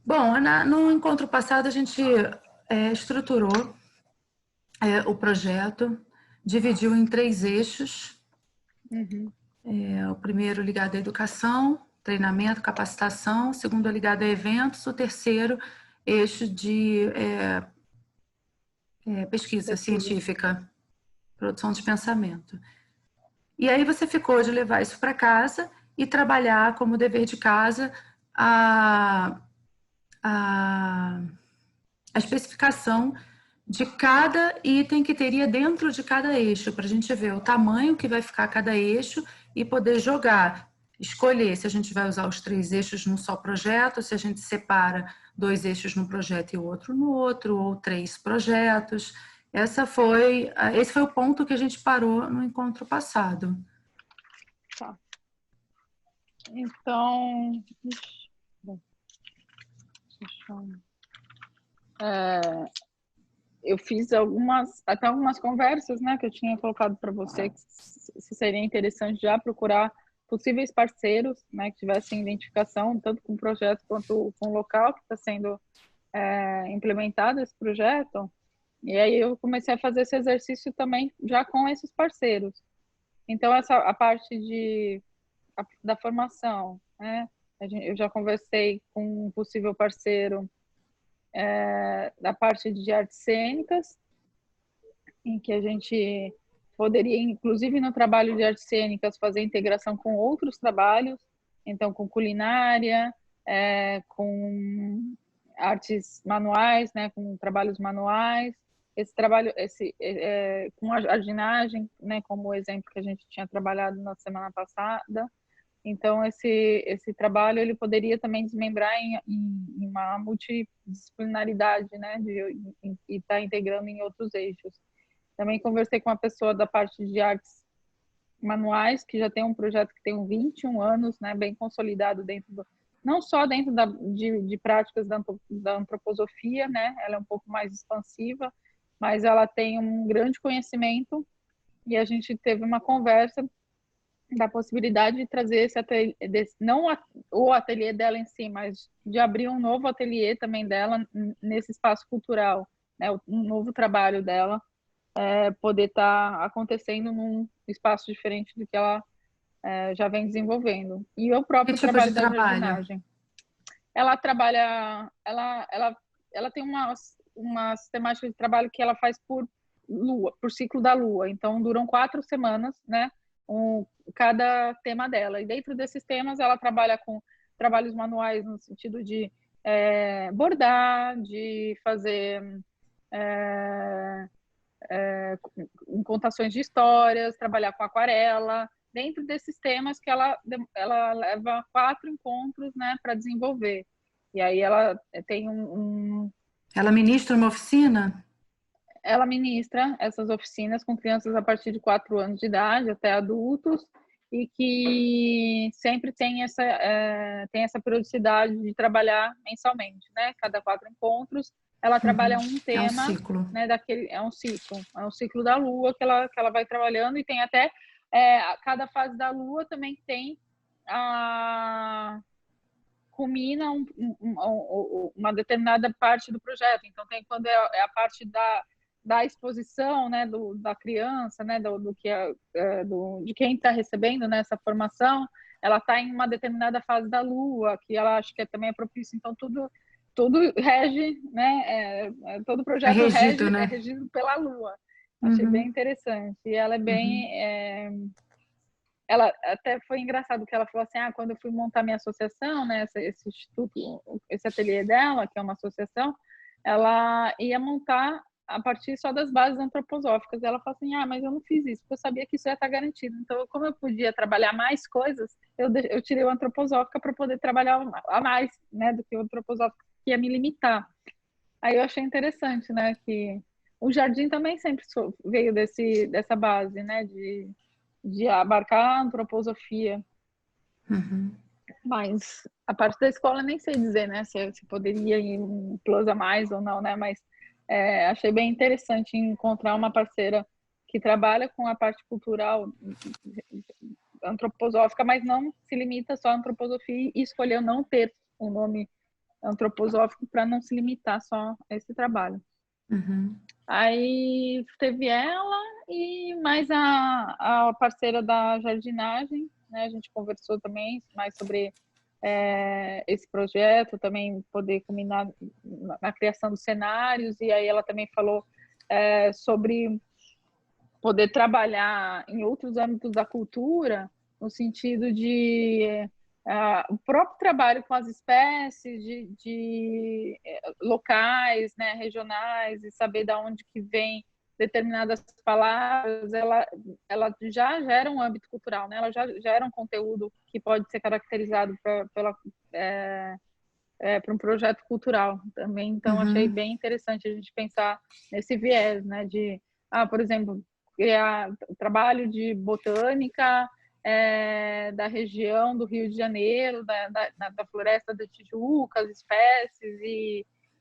Bom, no encontro passado a gente estruturou o projeto, dividiu em 3 eixos. Uhum. O primeiro ligado à educação, treinamento, capacitação, o segundo ligado a eventos, o terceiro eixo de pesquisa científica, produção de pensamento. E aí você ficou de levar isso para casa e trabalhar como dever de casa a especificação de cada item que teria dentro de cada eixo, para a gente ver o tamanho que vai ficar cada eixo e poder jogar, escolher se a gente vai usar os 3 eixos num só projeto, se a gente separa 2 eixos num projeto e o outro no outro, ou 3 projetos. Esse foi o ponto que a gente parou no encontro passado. Tá. Então, eu fiz até algumas conversas, né, que eu tinha colocado para você, que se seria interessante já procurar possíveis parceiros, né, que tivessem identificação tanto com o projeto quanto com o local que está sendo implementado esse projeto. E aí eu comecei a fazer esse exercício também já com esses parceiros. Então a parte da formação, né? Eu já conversei com um possível parceiro da parte de artes cênicas, em que a gente poderia, inclusive no trabalho de artes cênicas, fazer integração com outros trabalhos, então com culinária, com artes manuais, né, com trabalhos manuais, esse trabalho, com a jardinagem, né, como o exemplo que a gente tinha trabalhado na semana passada. Então esse trabalho ele poderia também desmembrar em uma multidisciplinaridade, né, e estar integrando em outros eixos. Também conversei com uma pessoa da parte de artes manuais, que já tem um projeto que tem 21 anos, né, bem consolidado não só dentro de práticas da antroposofia, né, ela é um pouco mais expansiva, mas ela tem um grande conhecimento, e a gente teve uma conversa da possibilidade de trazer esse ateliê, não o ateliê dela em si, mas de abrir um novo ateliê também dela nesse espaço cultural, né, um novo trabalho dela, poder estar acontecendo num espaço diferente do que ela já vem desenvolvendo. E o Que próprio tipo de trabalho da trabalho? jardinagem. Ela trabalha, ela tem uma sistemática de trabalho que ela faz por lua, por ciclo da lua. Então, duram 4 semanas, né? Cada tema dela. E dentro desses temas, ela trabalha com trabalhos manuais no sentido de bordar, de fazer contações de histórias, trabalhar com aquarela, dentro desses temas que ela leva 4 encontros, né, para desenvolver. E aí ela tem Ela ministra uma oficina? ela ministra essas oficinas com crianças a partir de 4 anos de idade até adultos, e que sempre tem essa periodicidade de trabalhar mensalmente, né? Cada 4 encontros, ela trabalha um É um tema, ciclo. né? É um ciclo da Lua que ela vai trabalhando, e tem até cada fase da Lua também tem culmina uma determinada parte do projeto. Então tem quando é a parte da exposição, né, da criança, né, de quem está recebendo, né, essa formação, ela está em uma determinada fase da lua, que ela acha que também é propício. Então tudo rege, né, todo É projeto regido, é né? regido pela lua. Achei bem Uhum, interessante. E ela é uhum. bem ela até foi engraçado que ela falou assim, quando eu fui montar minha associação, né, esse instituto, esse ateliê dela, que é uma associação, ela ia montar a partir só das bases antroposóficas. Ela falou assim, mas eu não fiz isso, porque eu sabia que isso ia estar garantido. Então, como eu podia trabalhar mais coisas, eu tirei o antroposófica para poder trabalhar a mais, né, do que o antroposófico que ia me limitar. Aí eu achei interessante, né, que o jardim também sempre veio dessa base, né, de abarcar a antroposofia. Uhum. Mas a parte da escola nem sei dizer, né, se poderia ir um plus a mais ou não, né, mas achei bem interessante encontrar uma parceira que trabalha com a parte cultural antroposófica, mas não se limita só à antroposofia, e escolheu não ter um nome antroposófico para não se limitar só a esse trabalho. Uhum. Aí teve ela e mais a parceira da jardinagem, né? A gente conversou também mais sobre esse projeto, também poder combinar na criação dos cenários, e aí ela também falou sobre poder trabalhar em outros âmbitos da cultura, no sentido de o próprio trabalho com as espécies de locais, né, regionais, e saber de onde que vem determinadas palavras, ela já gera um âmbito cultural, né? Ela já gera um conteúdo que pode ser caracterizado para um projeto cultural também. Então, achei bem interessante a gente pensar nesse viés, né? De, por exemplo, criar trabalho de botânica da região do Rio de Janeiro, da floresta da Tijuca, as espécies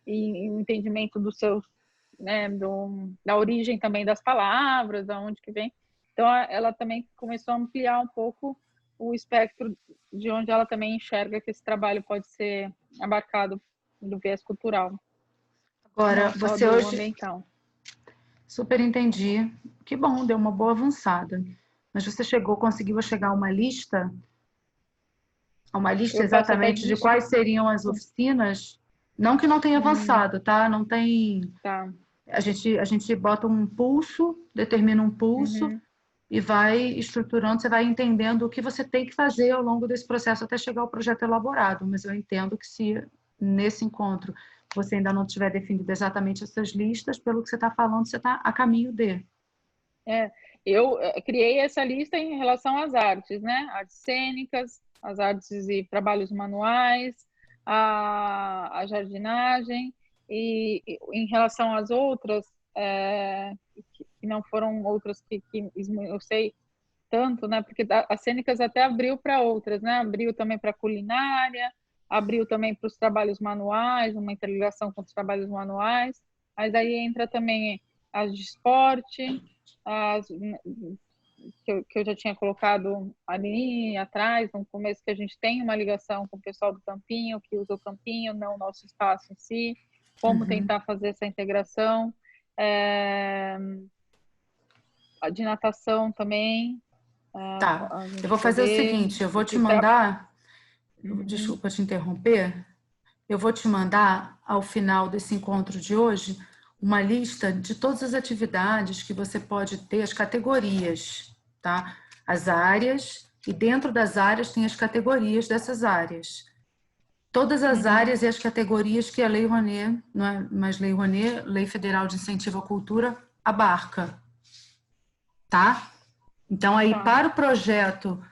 e o entendimento dos seus, né, da origem também das palavras, da onde que vem. Então, ela também começou a ampliar um pouco o espectro de onde ela também enxerga que esse trabalho pode ser abarcado do viés cultural. Agora, não só você do hoje... ambiental. Super entendi. Que bom, deu uma boa avançada. Mas você conseguiu chegar a uma lista Eu posso até exatamente de desistir. quais seriam as oficinas? Não que não tenha avançado, tá? Não tem... Tá. A gente bota um pulso, determina um pulso e vai estruturando, você vai entendendo o que você tem que fazer ao longo desse processo até chegar ao projeto elaborado. Mas eu entendo que se nesse encontro você ainda não tiver definido exatamente essas listas, pelo que você está falando, você está a caminho de. Eu criei essa lista em relação às artes, né? Artes cênicas, as artes e trabalhos manuais, a jardinagem, e em relação às outras, que não foram outras que eu sei tanto, né? Porque as cênicas até abriu para outras, né? Abriu também para culinária, abriu também para os trabalhos manuais, uma interligação com os trabalhos manuais, mas aí entra também as de esporte, as que eu já tinha colocado ali atrás, no começo, que a gente tem uma ligação com o pessoal do campinho, que usa o campinho, não o nosso espaço em si, como tentar fazer essa integração. A de natação também. Tá, eu vou fazer o seguinte, eu vou te mandar, desculpa te interromper, eu vou te mandar, ao final desse encontro de hoje, uma lista de todas as atividades que você pode ter, as categorias, tá? As áreas, e dentro das áreas tem as categorias dessas áreas. Todas as áreas e as categorias que a Lei Rouanet, não é mais Lei Rouanet, Lei Federal de Incentivo à Cultura, abarca, tá? Então, aí, para o projeto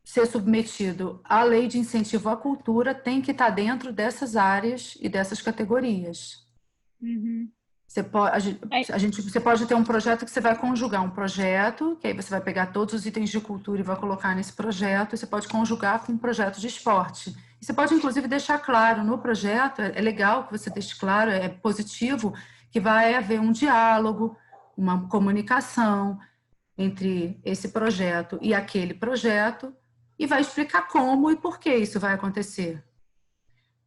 ser submetido à Lei de Incentivo à Cultura, tem que estar dentro dessas áreas e dessas categorias. Você pode ter um projeto que você vai conjugar um projeto, que aí você vai pegar todos os itens de cultura e vai colocar nesse projeto, e você pode conjugar com um projeto de esporte. E você pode, inclusive, deixar claro no projeto, é legal que você deixe claro, é positivo, que vai haver um diálogo, uma comunicação entre esse projeto e aquele projeto, e vai explicar como e por que isso vai acontecer.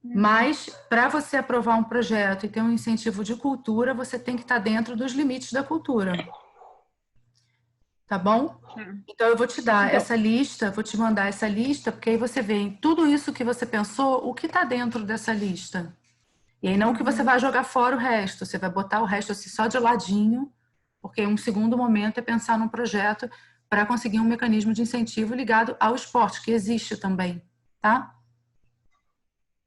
Mas, para você aprovar um projeto e ter um incentivo de cultura, você tem que estar dentro dos limites da cultura. Tá bom? Então, eu vou te dar essa lista, vou te mandar essa lista, porque aí você vê em tudo isso que você pensou, o que está dentro dessa lista. E aí não que você vai jogar fora o resto, você vai botar o resto assim só de ladinho, porque um segundo momento é pensar num projeto para conseguir um mecanismo de incentivo ligado ao esporte, que existe também, tá?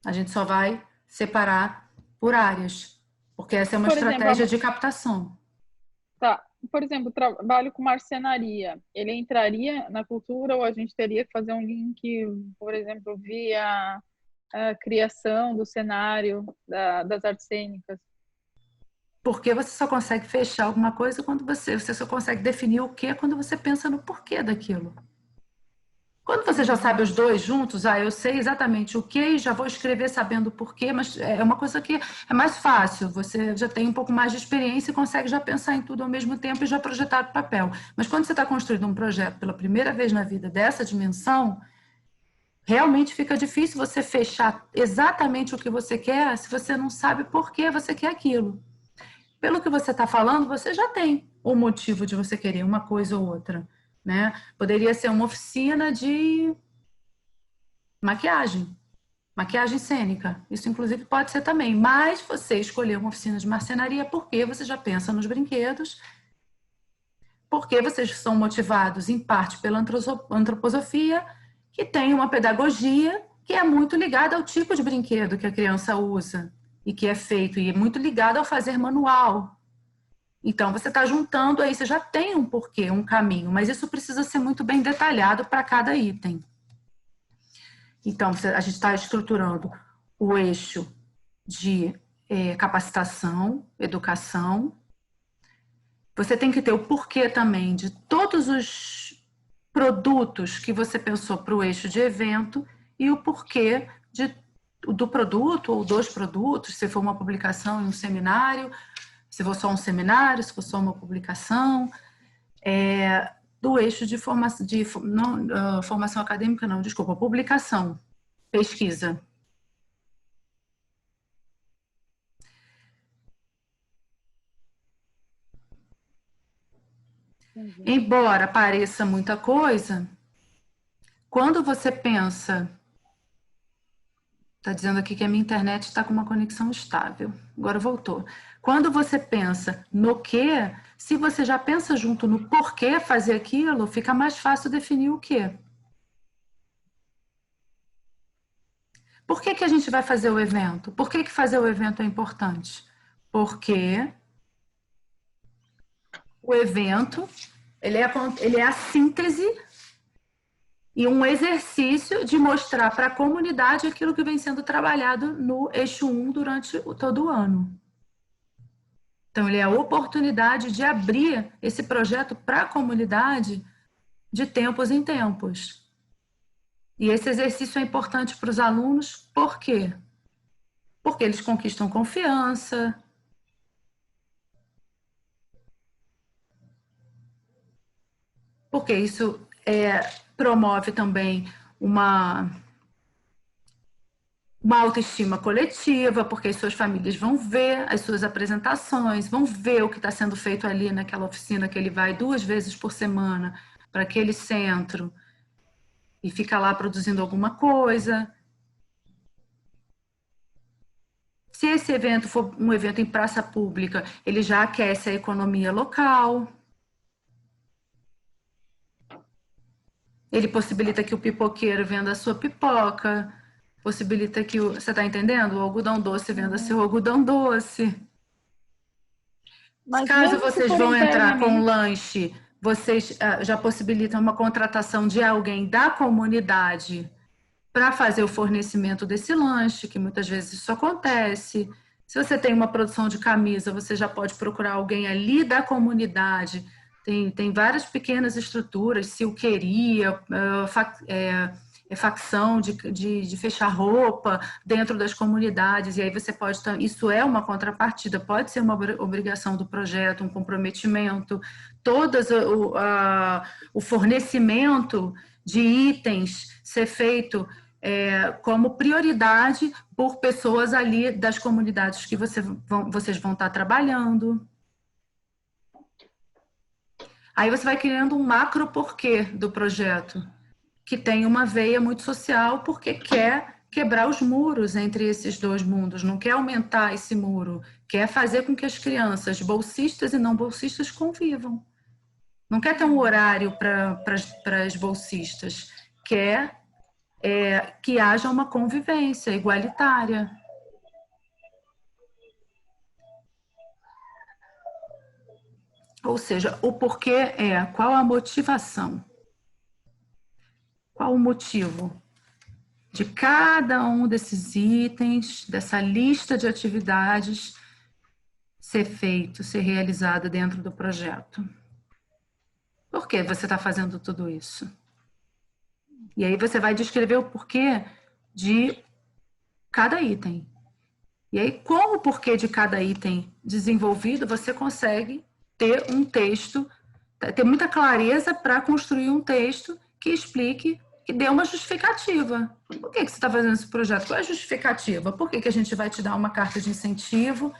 A gente só vai separar por áreas, porque essa é uma estratégia de captação. Tá. Por exemplo, trabalho com marcenaria, ele entraria na cultura ou a gente teria que fazer um link, por exemplo, via a criação do cenário das artes cênicas? Porque você só consegue fechar alguma coisa quando você só consegue definir o que quando você pensa no porquê daquilo. Quando você já sabe os dois juntos, eu sei exatamente o que e já vou escrever sabendo o porquê, mas é uma coisa que é mais fácil, você já tem um pouco mais de experiência e consegue já pensar em tudo ao mesmo tempo e já projetar para o papel. Mas quando você está construindo um projeto pela primeira vez na vida dessa dimensão, realmente fica difícil você fechar exatamente o que você quer se você não sabe por que você quer aquilo. Pelo que você está falando, você já tem o motivo de você querer uma coisa ou outra, né? Poderia ser uma oficina de maquiagem, maquiagem cênica. Isso, inclusive, pode ser também. Mas você escolheu uma oficina de marcenaria porque você já pensa nos brinquedos, porque vocês são motivados, em parte, pela antroposofia, que tem uma pedagogia que é muito ligada ao tipo de brinquedo que a criança usa e que é feito, e é muito ligado ao fazer manual. Então, você está juntando aí, você já tem um porquê, um caminho, mas isso precisa ser muito bem detalhado para cada item. Então, a gente está estruturando o eixo de capacitação, educação. Você tem que ter o porquê também de todos os produtos que você pensou para o eixo de evento e o porquê do produto ou dos produtos, se for uma publicação em um seminário, se for só um seminário, se for só uma publicação, do eixo de formação, formação acadêmica, não, desculpa, publicação, pesquisa. Embora pareça muita coisa, quando você pensa... Está dizendo aqui que a minha internet está com uma conexão estável. Agora voltou. Quando você pensa no que, se você já pensa junto no porquê fazer aquilo, fica mais fácil definir o que. Por que a gente vai fazer o evento? Por que fazer o evento é importante? Porque o evento, ele é a síntese e um exercício de mostrar para a comunidade aquilo que vem sendo trabalhado no eixo 1 durante todo o ano. Então, ele é a oportunidade de abrir esse projeto para a comunidade de tempos em tempos. E esse exercício é importante para os alunos, por quê? Porque eles conquistam confiança, porque isso promove também uma autoestima coletiva, porque as suas famílias vão ver as suas apresentações, vão ver o que está sendo feito ali naquela oficina que ele vai 2 vezes por semana para aquele centro e fica lá produzindo alguma coisa. Se esse evento for um evento em praça pública, ele já aquece a economia local. Ele possibilita que o pipoqueiro venda a sua pipoca, possibilita que você está entendendo? O algodão doce venda seu algodão doce. Mas caso vocês vão entrar com um lanche, vocês já possibilitam uma contratação de alguém da comunidade para fazer o fornecimento desse lanche, que muitas vezes isso acontece. Se você tem uma produção de camisa, você já pode procurar alguém ali da comunidade. Tem várias pequenas estruturas, silqueria, facção de fechar roupa dentro das comunidades, e aí você pode... Isso é uma contrapartida, pode ser uma obrigação do projeto, um comprometimento, o fornecimento de itens ser feito como prioridade por pessoas ali das comunidades que vocês vão estar trabalhando. Aí você vai criando um macro porquê do projeto, que tem uma veia muito social, porque quer quebrar os muros entre esses dois mundos, não quer aumentar esse muro, quer fazer com que as crianças, bolsistas e não bolsistas, convivam. Não quer ter um horário para as bolsistas, quer que haja uma convivência igualitária. Ou seja, o porquê qual a motivação? Qual o motivo de cada um desses itens, dessa lista de atividades ser feito, ser realizado dentro do projeto? Por que você está fazendo tudo isso? E aí você vai descrever o porquê de cada item. E aí, com o porquê de cada item desenvolvido, você consegue ter um texto, ter muita clareza para construir um texto que explique e dê uma justificativa. Por que você está fazendo esse projeto? Qual é a justificativa? Por que a gente vai te dar uma carta de incentivo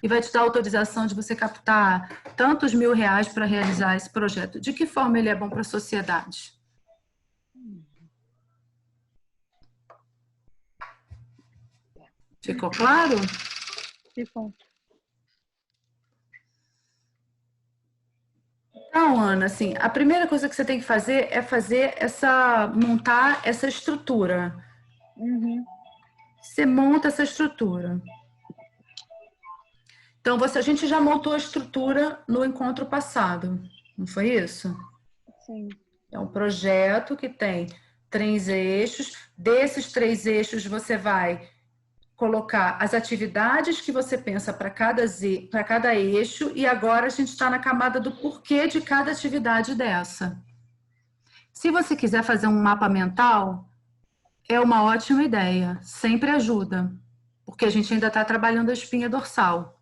e vai te dar autorização de você captar tantos R$ 1.000 para realizar esse projeto? De que forma ele é bom para a sociedade? Ficou claro? Ficou. Então, Ana, assim, a primeira coisa que você tem que fazer é montar essa estrutura. Uhum. Você monta essa estrutura. Então, a gente já montou a estrutura no encontro passado, não foi isso? Sim. É um projeto que tem 3 eixos. Desses 3 eixos, você vai colocar as atividades que você pensa para cada eixo, e agora a gente está na camada do porquê de cada atividade dessa. Se você quiser fazer um mapa mental, é uma ótima ideia, sempre ajuda, porque a gente ainda está trabalhando a espinha dorsal.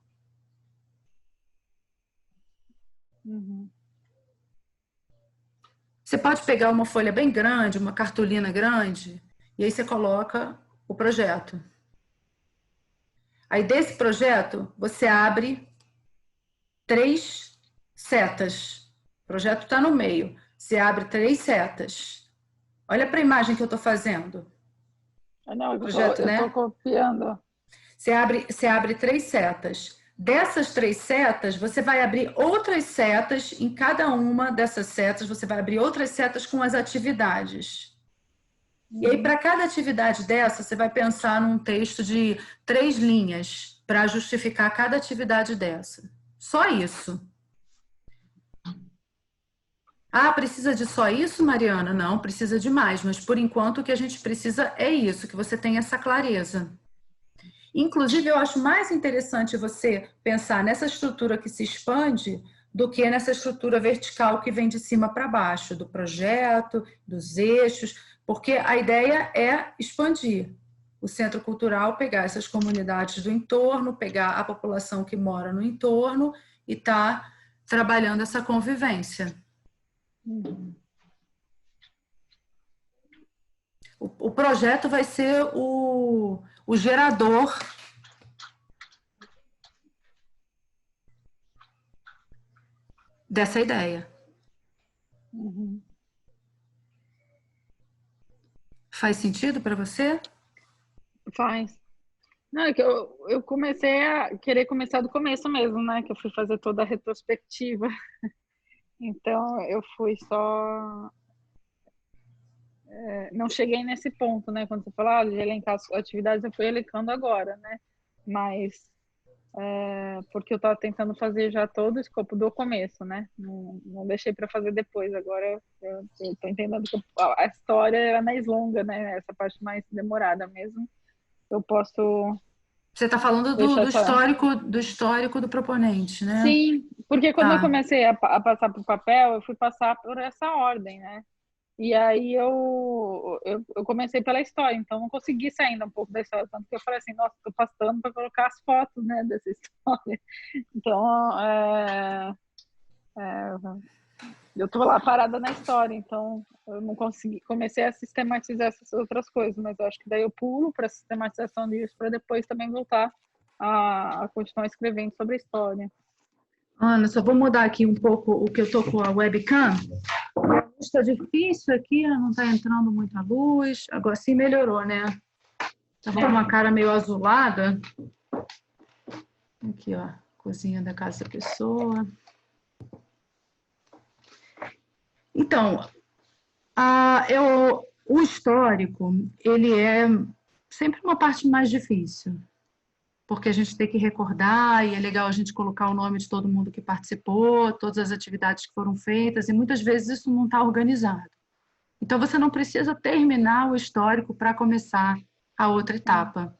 Uhum. Você pode pegar uma folha bem grande, uma cartolina grande, e aí você coloca o projeto. Aí desse projeto, você abre 3 setas. O projeto está no meio. Você abre 3 setas. Olha para a imagem que eu estou fazendo. Não, Projeto, eu tô né? copiando. Você abre 3 setas. Dessas 3 setas, você vai abrir outras setas. Em cada uma dessas setas, você vai abrir outras setas com as atividades. E aí, para cada atividade dessa, você vai pensar num texto de 3 linhas para justificar cada atividade dessa. Só isso. Ah, precisa de só isso, Mariana? Não, precisa de mais, mas por enquanto o que a gente precisa é isso, que você tenha essa clareza. Inclusive, eu acho mais interessante você pensar nessa estrutura que se expande do que nessa estrutura vertical que vem de cima para baixo, do projeto, dos eixos, porque a ideia é expandir o centro cultural, pegar essas comunidades do entorno, pegar a população que mora no entorno e tá trabalhando essa convivência. Uhum. O projeto vai ser o gerador dessa ideia. Uhum. Faz sentido para você? Faz. Não, é que eu comecei a querer começar do começo mesmo, né? Que eu fui fazer toda a retrospectiva. Então, eu fui só... não cheguei nesse ponto, né? Quando você fala, de elencar as atividades, eu fui elencando agora, né? Mas, porque eu estava tentando fazer já todo o escopo do começo, né? Não deixei para fazer depois. Agora, eu estou entendendo que a história era mais longa, né? Essa parte mais demorada mesmo. Eu posso... Você está falando deixar essa... do histórico do proponente, né? Sim, porque quando eu Tá. comecei a passar para o papel, eu fui passar por essa ordem, né? E aí eu comecei pela história, então não consegui sair ainda um pouco da história, tanto que eu falei assim, nossa, estou passando para colocar as fotos, né, dessa história. Então, eu estou lá parada na história, então eu não consegui, comecei a sistematizar essas outras coisas, mas eu acho que daí eu pulo para a sistematização disso, para depois também voltar a continuar escrevendo sobre a história. Ana, só vou mudar aqui um pouco o que eu tô com a webcam. Está difícil aqui, não está entrando muita luz. Agora sim melhorou, né? Estava com uma cara meio azulada. Aqui, ó, cozinha da casa da pessoa. Então, o histórico, ele é sempre uma parte mais difícil, porque a gente tem que recordar, e é legal a gente colocar o nome de todo mundo que participou, todas as atividades que foram feitas, e muitas vezes isso não está organizado. Então, você não precisa terminar o histórico para começar a outra etapa.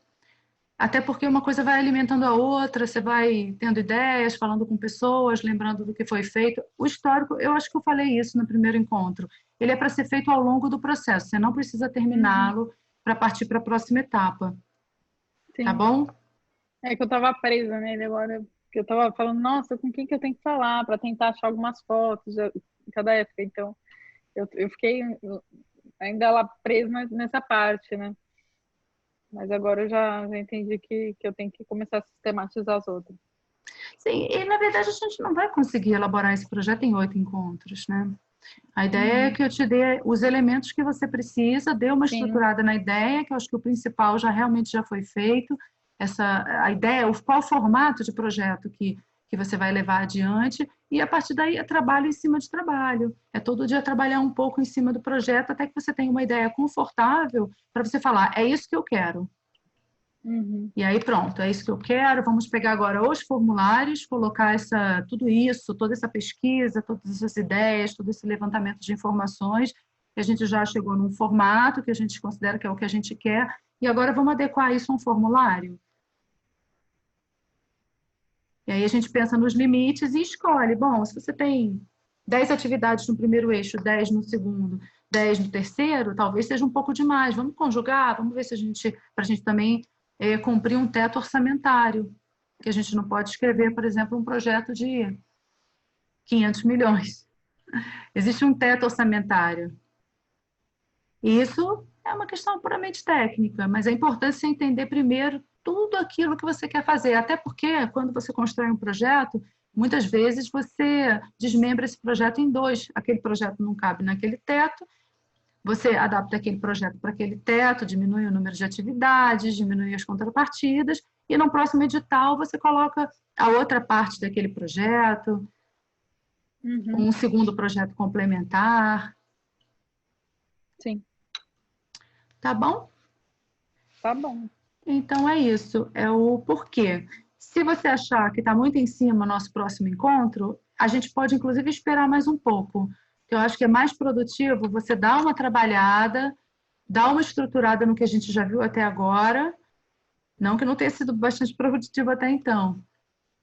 Até porque uma coisa vai alimentando a outra, você vai tendo ideias, falando com pessoas, lembrando do que foi feito. O histórico, eu acho que eu falei isso no primeiro encontro, ele é para ser feito ao longo do processo, você não precisa terminá-lo para partir para a próxima etapa. Sim. Tá bom? É que eu tava presa nele agora, que eu tava falando, nossa, com quem que eu tenho que falar para tentar achar algumas fotos de cada época. Então, eu fiquei ainda lá preso nessa parte, né? Mas agora eu já entendi que eu tenho que começar a sistematizar as outras. Sim, e na verdade a gente não vai conseguir elaborar esse projeto em 8 encontros, né? A ideia é que eu te dê os elementos que você precisa, dê uma Sim. estruturada na ideia, que eu acho que o principal realmente já foi feito. A ideia, qual formato de projeto que você vai levar adiante, e a partir daí é trabalho em cima de trabalho. É todo dia trabalhar um pouco em cima do projeto, até que você tenha uma ideia confortável para você falar, é isso que eu quero. Uhum. E aí pronto, é isso que eu quero. Vamos pegar agora os formulários, colocar tudo isso, toda essa pesquisa, todas essas ideias, todo esse levantamento de informações, que a gente já chegou num formato que a gente considera que é o que a gente quer, e agora vamos adequar isso a um formulário. E aí a gente pensa nos limites e escolhe. Bom, se você tem 10 atividades no primeiro eixo, 10 no segundo, 10 no terceiro, talvez seja um pouco demais. Vamos conjugar, vamos ver se para a gente também cumprir um teto orçamentário, que a gente não pode escrever, por exemplo, um projeto de 500 milhões. Existe um teto orçamentário. E isso é uma questão puramente técnica, mas é importante você entender primeiro tudo aquilo que você quer fazer, até porque quando você constrói um projeto, muitas vezes você desmembra esse projeto em dois. Aquele projeto não cabe naquele teto, você adapta aquele projeto para aquele teto, diminui o número de atividades, diminui as contrapartidas, e no próximo edital você coloca a outra parte daquele projeto, um segundo projeto complementar. Sim. Tá bom? Tá bom. Então é isso, é o porquê. Se você achar que está muito em cima o nosso próximo encontro, a gente pode inclusive esperar mais um pouco. Eu acho que é mais produtivo você dar uma trabalhada, dar uma estruturada no que a gente já viu até agora, não que não tenha sido bastante produtivo até então.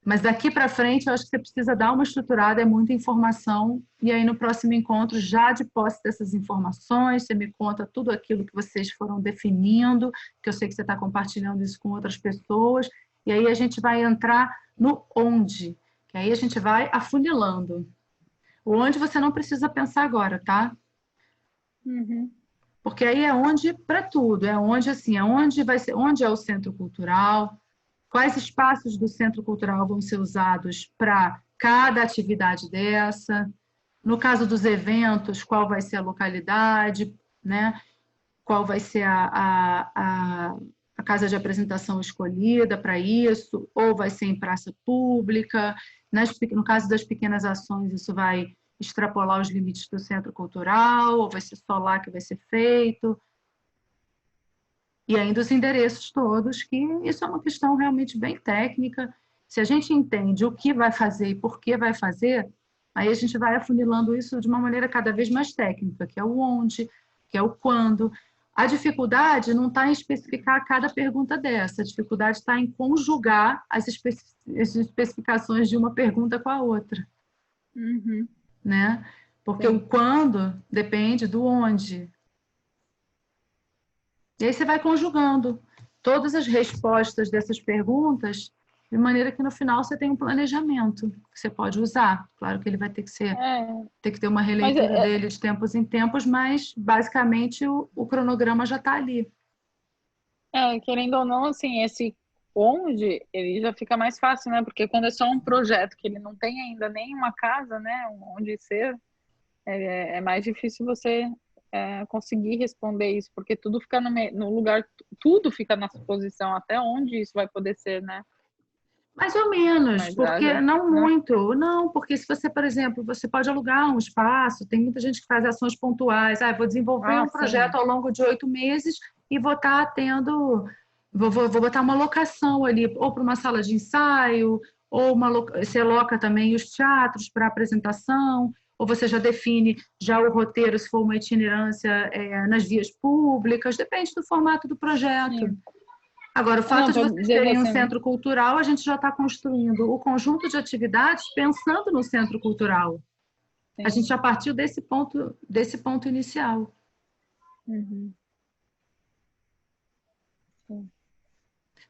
Mas daqui para frente, eu acho que você precisa dar uma estruturada, é muita informação, e aí no próximo encontro, já de posse dessas informações, você me conta tudo aquilo que vocês foram definindo, que eu sei que você está compartilhando isso com outras pessoas, e aí a gente vai entrar no onde, que aí a gente vai afunilando. O onde você não precisa pensar agora, tá? Uhum. Porque aí é onde para tudo, é onde assim, é onde vai ser, onde é o centro cultural, quais espaços do centro cultural vão ser usados para cada atividade dessa, no caso dos eventos, qual vai ser a localidade, né? Qual vai ser a casa de apresentação escolhida para isso, ou vai ser em praça pública. No caso das pequenas ações, isso vai extrapolar os limites do centro cultural, ou vai ser só lá que vai ser feito. E ainda os endereços todos, que isso é uma questão realmente bem técnica. Se a gente entende o que vai fazer e por que vai fazer, aí a gente vai afunilando isso de uma maneira cada vez mais técnica, que é o onde, que é o quando. A dificuldade não está em especificar cada pergunta dessa, a dificuldade está em conjugar as especificações de uma pergunta com a outra. Uhum. Né? Porque Sim. o quando depende do onde. E aí você vai conjugando todas as respostas dessas perguntas de maneira que no final você tem um planejamento que você pode usar. Claro que ele vai ter que ter uma Mas releitura dele de tempos em tempos, mas basicamente o cronograma já está ali. Querendo ou não, assim, esse onde ele já fica mais fácil, né? Porque quando é só um projeto que ele não tem ainda nenhuma casa, né? Onde ser, é mais difícil você conseguir responder isso, porque tudo fica no lugar, tudo fica na suposição, até onde isso vai poder ser, né? Mais ou menos, Mas porque não né? muito. Não, porque se você, por exemplo, você pode alugar um espaço, tem muita gente que faz ações pontuais. Vou desenvolver um projeto Sim. ao longo de 8 meses e vou estar tendo. Vou botar uma locação ali, ou para uma sala de ensaio, ou você aloca também os teatros para apresentação, ou você já define já o roteiro, se for uma itinerância nas vias públicas, depende do formato do projeto. Sim. Agora, o fato de Tô vocês dizendo terem um assim, centro cultural, a gente já está construindo o conjunto de atividades pensando no centro cultural. sim. A gente já partiu desse ponto inicial. Uhum. Sim.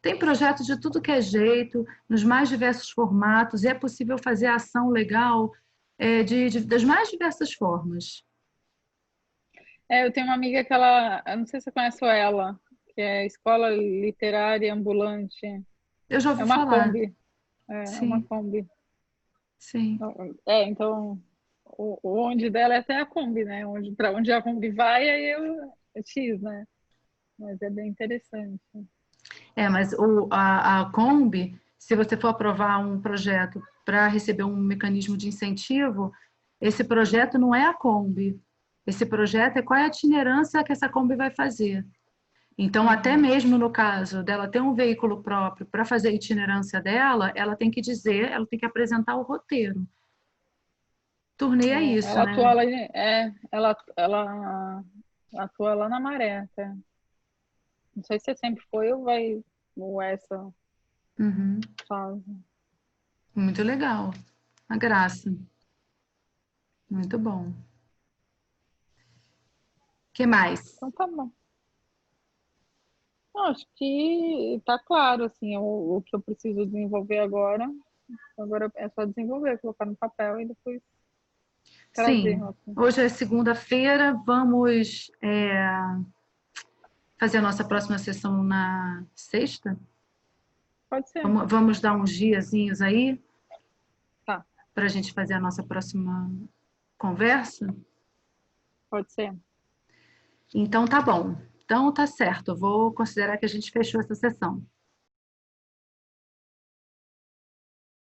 Tem projetos de tudo que é jeito, nos mais diversos formatos, e é possível fazer ação legal das mais diversas formas. Eu tenho uma amiga que ela, eu não sei se você conhece ela, que é Escola Literária Ambulante. Eu já É ouvi uma falar. Kombi. É uma Sim, Kombi. sim. Então, o onde dela é até a Kombi, né? Para onde a Kombi vai, é X, né? Mas é bem interessante. Mas a Kombi, se você for aprovar um projeto para receber um mecanismo de incentivo, esse projeto não é a Kombi. Esse projeto é qual é a itinerância que essa Kombi vai fazer. Então, até Uhum. mesmo no caso dela ter um veículo próprio para fazer a itinerância dela, ela tem que dizer, ela tem que apresentar o roteiro. Turnê é isso, Ela né? atua lá, ela atua lá na Maré, até. Não sei se sempre foi ou essa Uhum. fase. Muito legal. A graça. Muito bom. Que mais? Então tá bom. Não, acho que tá claro, assim, o que eu preciso desenvolver agora. Agora é só desenvolver, colocar no papel e depois trazer. Sim. Assim. Hoje é segunda-feira. Vamos fazer a nossa próxima sessão na sexta? Pode ser. Vamos dar uns diazinhos aí Tá, para a gente fazer a nossa próxima conversa? pode ser. Então tá bom. Então tá certo. Eu vou considerar que a gente fechou essa sessão.